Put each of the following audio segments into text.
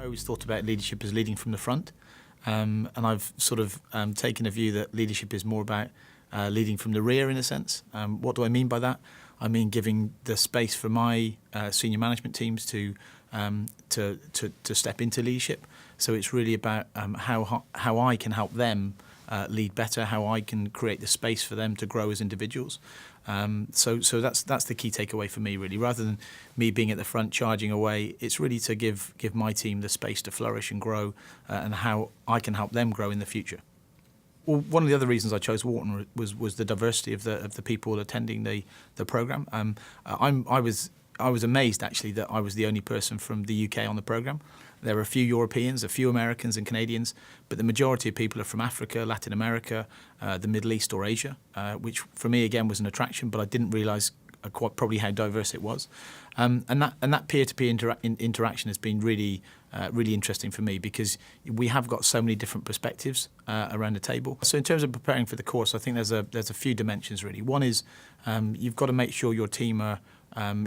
always thought about leadership as leading from the front, and I've sort of taken a view that leadership is more about leading from the rear in a sense. What do I mean by that? I mean giving the space for my senior management teams to step into leadership. So it's really about how I can help them lead better, how I can create the space for them to grow as individuals. So that's the key takeaway for me, really. Rather than me being at the front charging away, it's really to give my team the space to flourish and grow, and how I can help them grow in the future. Well, one of the other reasons I chose Wharton was the diversity of the people attending the programme. I was amazed actually that I was the only person from the UK on the programme. There were a few Europeans, a few Americans and Canadians, but the majority of people are from Africa, Latin America, the Middle East or Asia, which for me again was an attraction, but I didn't realise quite probably how diverse it was. And that peer-to-peer interaction has been really interesting for me, because we have got so many different perspectives around the table. So in terms of preparing for the course, I think there's a few dimensions really. One is you've got to make sure your team are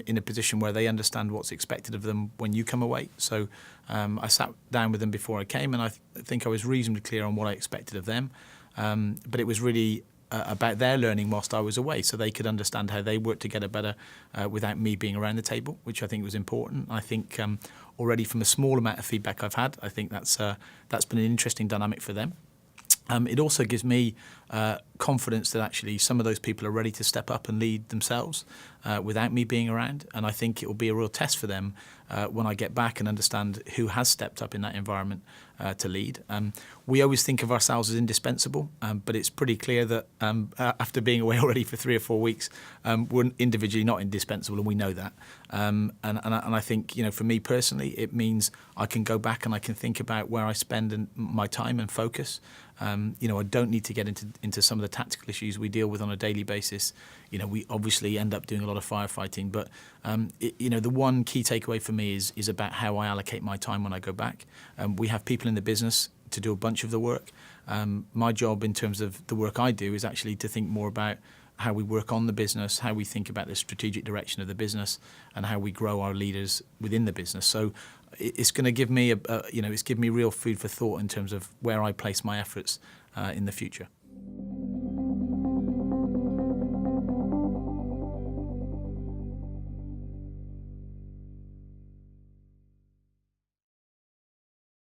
in a position where they understand what's expected of them when you come away. So I sat down with them before I came, and I think I was reasonably clear on what I expected of them. But it was really about their learning whilst I was away, so they could understand how they work together better without me being around the table, which I think was important. I think already from a small amount of feedback I've had, I think that's been an interesting dynamic for them. It also gives me confidence that actually some of those people are ready to step up and lead themselves without me being around, and I think it will be a real test for them when I get back and understand who has stepped up in that environment to lead. We always think of ourselves as indispensable, but it's pretty clear that after being away already for 3 or 4 weeks, we're individually not indispensable, and we know that. And I think, for me personally, it means I can go back and I can think about where I spend my time and focus. I don't need to get into some of the tactical issues we deal with on a daily basis. We obviously end up doing a lot of firefighting, but the one key takeaway for me is about how I allocate my time when I go back. We have people in the business to do a bunch of the work. My job in terms of the work I do is actually to think more about how we work on the business, how we think about the strategic direction of the business, and how we grow our leaders within the business. So it's going to give me it's given me real food for thought in terms of where I place my efforts in the future.